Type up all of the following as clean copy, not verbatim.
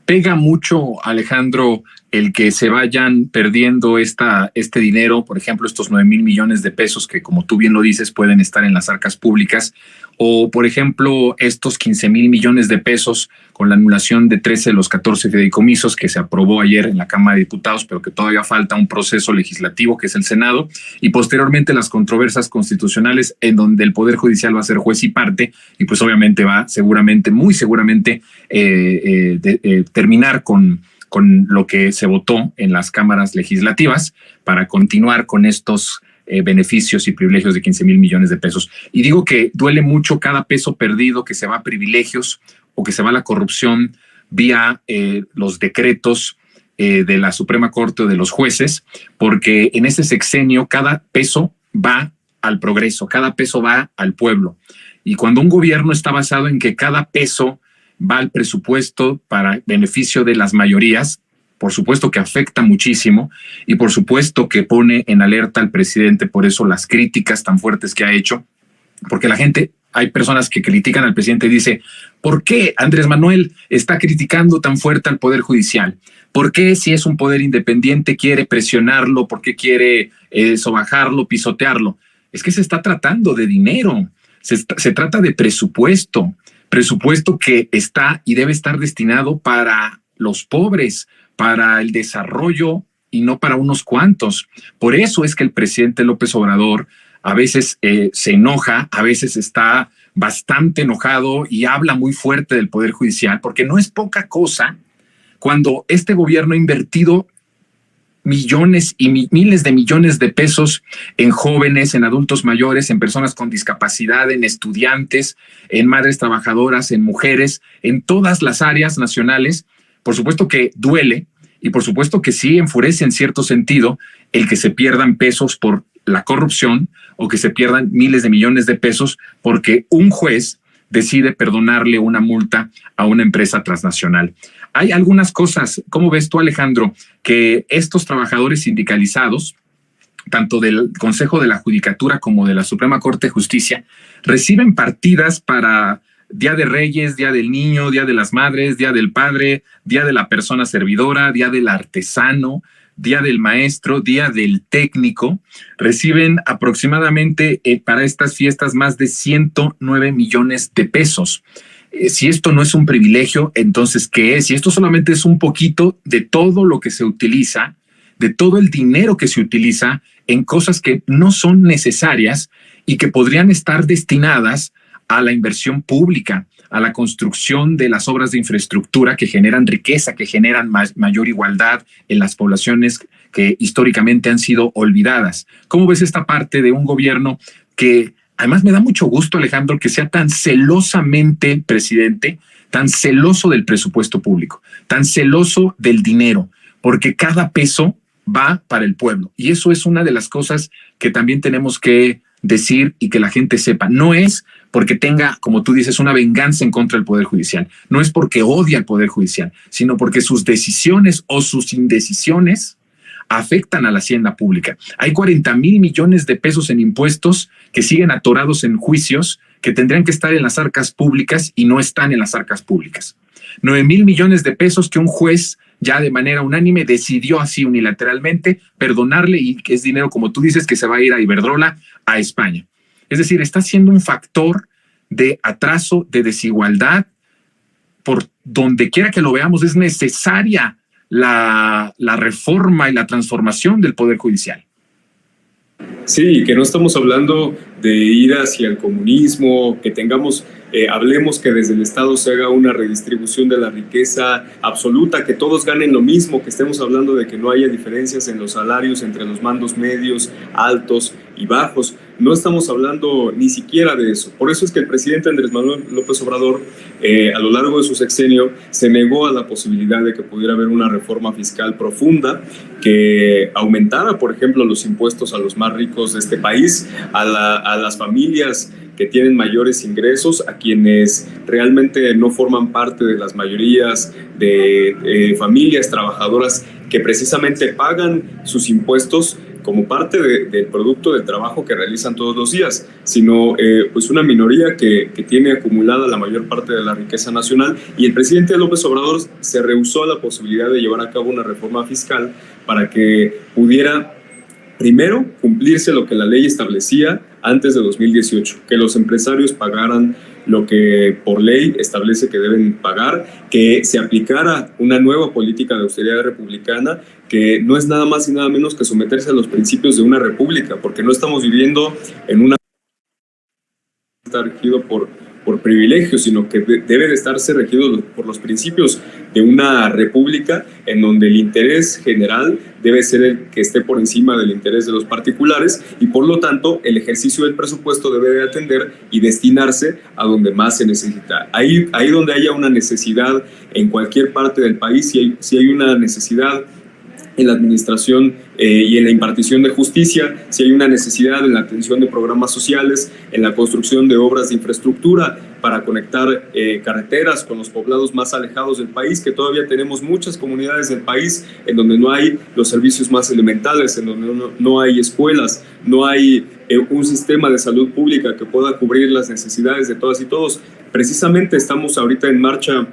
pega mucho, Alejandro, el que se vayan perdiendo este dinero, por ejemplo, estos 9,000 millones de pesos que, como tú bien lo dices, pueden estar en las arcas públicas, o, por ejemplo, estos 15,000 millones de pesos con la anulación de 13 de los 14 fideicomisos que se aprobó ayer en la Cámara de Diputados, pero que todavía falta un proceso legislativo, que es el Senado, y posteriormente las controversias constitucionales en donde el Poder Judicial va a ser juez y parte, y pues obviamente va seguramente, muy seguramente, terminar con lo que se votó en las cámaras legislativas para continuar con estos beneficios y privilegios de 15,000 millones de pesos. Y digo que duele mucho cada peso perdido que se va a privilegios o que se va a la corrupción vía los decretos de la Suprema Corte o de los jueces, porque en ese sexenio cada peso va al progreso, cada peso va al pueblo. Y cuando un gobierno está basado en que cada peso va al presupuesto para beneficio de las mayorías, por supuesto que afecta muchísimo y por supuesto que pone en alerta al presidente, por eso las críticas tan fuertes que ha hecho, porque la gente, hay personas que critican al presidente y dice, ¿por qué Andrés Manuel está criticando tan fuerte al Poder Judicial? ¿Por qué, si es un poder independiente, quiere presionarlo? ¿Por qué quiere sobajarlo, pisotearlo? Es que se está tratando de dinero, se trata de presupuesto que está y debe estar destinado para los pobres, para el desarrollo y no para unos cuantos. Por eso es que el presidente López Obrador a veces se enoja, a veces está bastante enojado y habla muy fuerte del Poder Judicial, porque no es poca cosa cuando este gobierno ha invertido millones y miles de millones de pesos en jóvenes, en adultos mayores, en personas con discapacidad, en estudiantes, en madres trabajadoras, en mujeres, en todas las áreas nacionales. Por supuesto que duele y por supuesto que sí enfurece en cierto sentido el que se pierdan pesos por la corrupción o que se pierdan miles de millones de pesos porque un juez decide perdonarle una multa a una empresa transnacional. Hay algunas cosas, ¿cómo ves tú, Alejandro, que estos trabajadores sindicalizados, tanto del Consejo de la Judicatura como de la Suprema Corte de Justicia, reciben partidas para Día de Reyes, Día del Niño, Día de las Madres, Día del Padre, Día de la Persona Servidora, Día del Artesano, Día del Maestro, Día del Técnico? Reciben aproximadamente para estas fiestas más de 109 millones de pesos. Si esto no es un privilegio, entonces, ¿qué es? Si esto solamente es un poquito de todo lo que se utiliza, de todo el dinero que se utiliza en cosas que no son necesarias y que podrían estar destinadas a la inversión pública, a la construcción de las obras de infraestructura que generan riqueza, que generan mayor igualdad en las poblaciones que históricamente han sido olvidadas. ¿Cómo ves esta parte de un gobierno que además me da mucho gusto, Alejandro, que sea tan celosamente presidente, tan celoso del presupuesto público, tan celoso del dinero, porque cada peso va para el pueblo? Y eso es una de las cosas que también tenemos que decir y que la gente sepa. No es porque tenga, como tú dices, una venganza en contra del Poder Judicial, no es porque odia al Poder Judicial, sino porque sus decisiones o sus indecisiones afectan a la hacienda pública. Hay 40,000 millones de pesos en impuestos que siguen atorados en juicios que tendrían que estar en las arcas públicas y no están en las arcas públicas. 9,000 millones de pesos que un juez ya de manera unánime decidió así unilateralmente perdonarle y que es dinero, como tú dices, que se va a ir a Iberdrola, a España. Es decir, está siendo un factor de atraso, de desigualdad. Por donde quiera que lo veamos, es necesaria la reforma y la transformación del Poder Judicial. Sí, que no estamos hablando de ir hacia el comunismo, que tengamos, hablemos que desde el Estado se haga una redistribución de la riqueza absoluta, que todos ganen lo mismo, que estemos hablando de que no haya diferencias en los salarios entre los mandos medios, altos y bajos. No estamos hablando ni siquiera de eso. Por eso es que el presidente Andrés Manuel López Obrador, a lo largo de su sexenio, se negó a la posibilidad de que pudiera haber una reforma fiscal profunda que aumentara, por ejemplo, los impuestos a los más ricos de este país, a las familias que tienen mayores ingresos, a quienes realmente no forman parte de las mayorías de familias trabajadoras que precisamente pagan sus impuestos como parte del producto del trabajo que realizan todos los días, sino pues una minoría que tiene acumulada la mayor parte de la riqueza nacional. Y el presidente López Obrador se rehusó a la posibilidad de llevar a cabo una reforma fiscal para que pudiera primero cumplirse lo que la ley establecía antes de 2018, que los empresarios pagaran lo que por ley establece que deben pagar, que se aplicara una nueva política de austeridad republicana, que no es nada más y nada menos que someterse a los principios de una república, porque no estamos viviendo en una está regido por privilegios, sino que debe de estarse regido por los principios de una república en donde el interés general debe ser el que esté por encima del interés de los particulares y por lo tanto el ejercicio del presupuesto debe de atender y destinarse a donde más se necesita. Ahí donde haya una necesidad en cualquier parte del país, si hay una necesidad en la administración y en la impartición de justicia, si hay una necesidad en la atención de programas sociales, en la construcción de obras de infraestructura para conectar carreteras con los poblados más alejados del país, que todavía tenemos muchas comunidades del país en donde no hay los servicios más elementales, en donde no hay escuelas, no hay un sistema de salud pública que pueda cubrir las necesidades de todas y todos. Precisamente estamos ahorita en marcha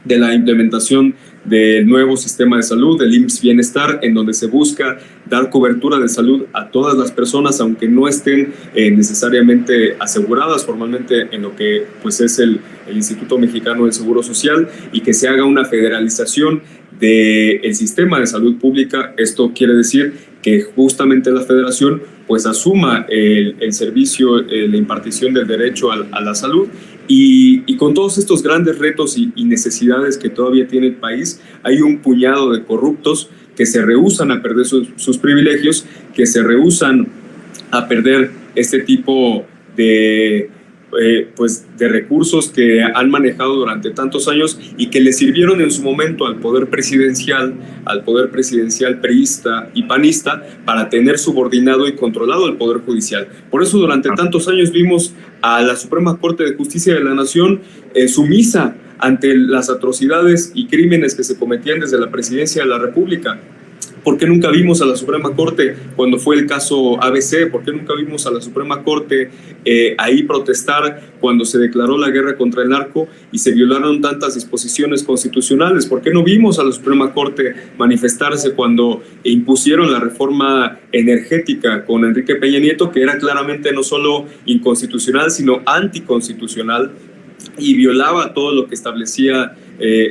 de la implementación del nuevo sistema de salud, del IMSS Bienestar, en donde se busca dar cobertura de salud a todas las personas, aunque no estén necesariamente aseguradas formalmente en lo que pues, es el Instituto Mexicano del Seguro Social, y que se haga una federalización del sistema de salud pública. Esto quiere decir que justamente la federación pues asuma el servicio, la impartición del derecho a la salud, y con todos estos grandes retos y necesidades que todavía tiene el país, hay un puñado de corruptos que se rehúsan a perder sus privilegios, que se rehúsan a perder este tipo de recursos que han manejado durante tantos años y que le sirvieron en su momento al poder presidencial priista y panista para tener subordinado y controlado el poder judicial. Por eso durante tantos años vimos a la Suprema Corte de Justicia de la Nación sumisa ante las atrocidades y crímenes que se cometían desde la presidencia de la República. ¿Por qué nunca vimos a la Suprema Corte cuando fue el caso ABC? ¿Por qué nunca vimos a la Suprema Corte ahí protestar cuando se declaró la guerra contra el narco y se violaron tantas disposiciones constitucionales? ¿Por qué no vimos a la Suprema Corte manifestarse cuando impusieron la reforma energética con Enrique Peña Nieto, que era claramente no solo inconstitucional, sino anticonstitucional, y violaba todo lo que establecía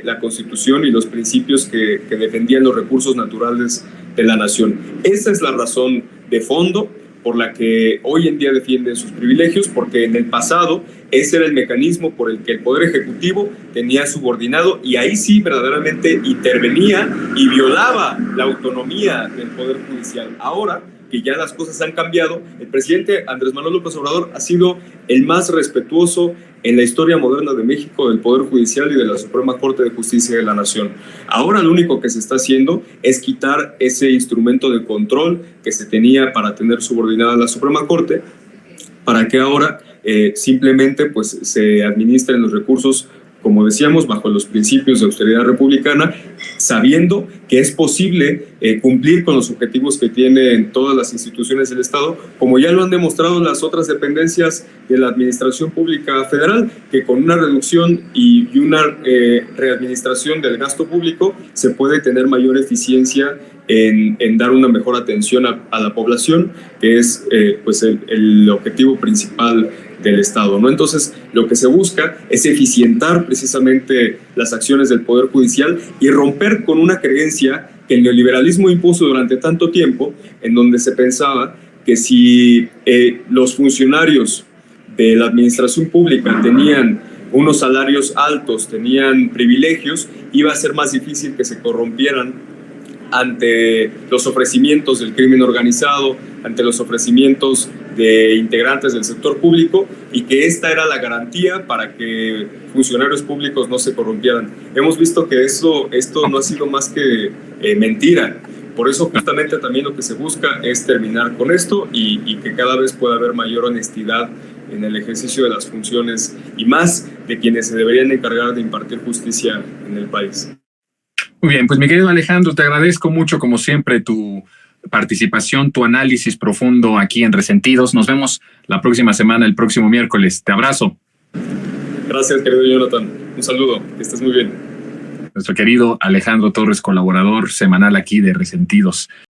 la Constitución y los principios que defendían los recursos naturales de la nación? Esa es la razón de fondo por la que hoy en día defienden sus privilegios, porque en el pasado ese era el mecanismo por el que el Poder Ejecutivo tenía subordinado, y ahí sí verdaderamente intervenía y violaba la autonomía del Poder Judicial. Ahora que ya las cosas han cambiado, el presidente Andrés Manuel López Obrador ha sido el más respetuoso en la historia moderna de México del Poder Judicial y de la Suprema Corte de Justicia de la Nación. Ahora lo único que se está haciendo es quitar ese instrumento de control que se tenía para tener subordinada a la Suprema Corte, para que ahora simplemente pues, se administren los recursos, como decíamos, bajo los principios de austeridad republicana, sabiendo que es posible cumplir con los objetivos que tienen todas las instituciones del Estado, como ya lo han demostrado las otras dependencias de la Administración Pública Federal, que con una reducción y una readministración del gasto público se puede tener mayor eficiencia en dar una mejor atención a la población, que es pues el objetivo principal del Estado, ¿no? Entonces, lo que se busca es eficientar precisamente las acciones del Poder Judicial y romper con una creencia que el neoliberalismo impuso durante tanto tiempo, en donde se pensaba que si los funcionarios de la administración pública tenían unos salarios altos, tenían privilegios, iba a ser más difícil que se corrompieran ante los ofrecimientos del crimen organizado, ante los ofrecimientos de integrantes del sector público, y que esta era la garantía para que funcionarios públicos no se corrompieran. Hemos visto que esto no ha sido más que mentira. Por eso justamente también lo que se busca es terminar con esto y que cada vez pueda haber mayor honestidad en el ejercicio de las funciones y más de quienes se deberían encargar de impartir justicia en el país. Muy bien, pues mi querido Alejandro, te agradezco mucho como siempre tu participación, tu análisis profundo aquí en Resentidos. Nos vemos la próxima semana, el próximo miércoles. Te abrazo. Gracias, querido Jonathan. Un saludo, que estés muy bien. Nuestro querido Alejandro Torres, colaborador semanal aquí de Resentidos.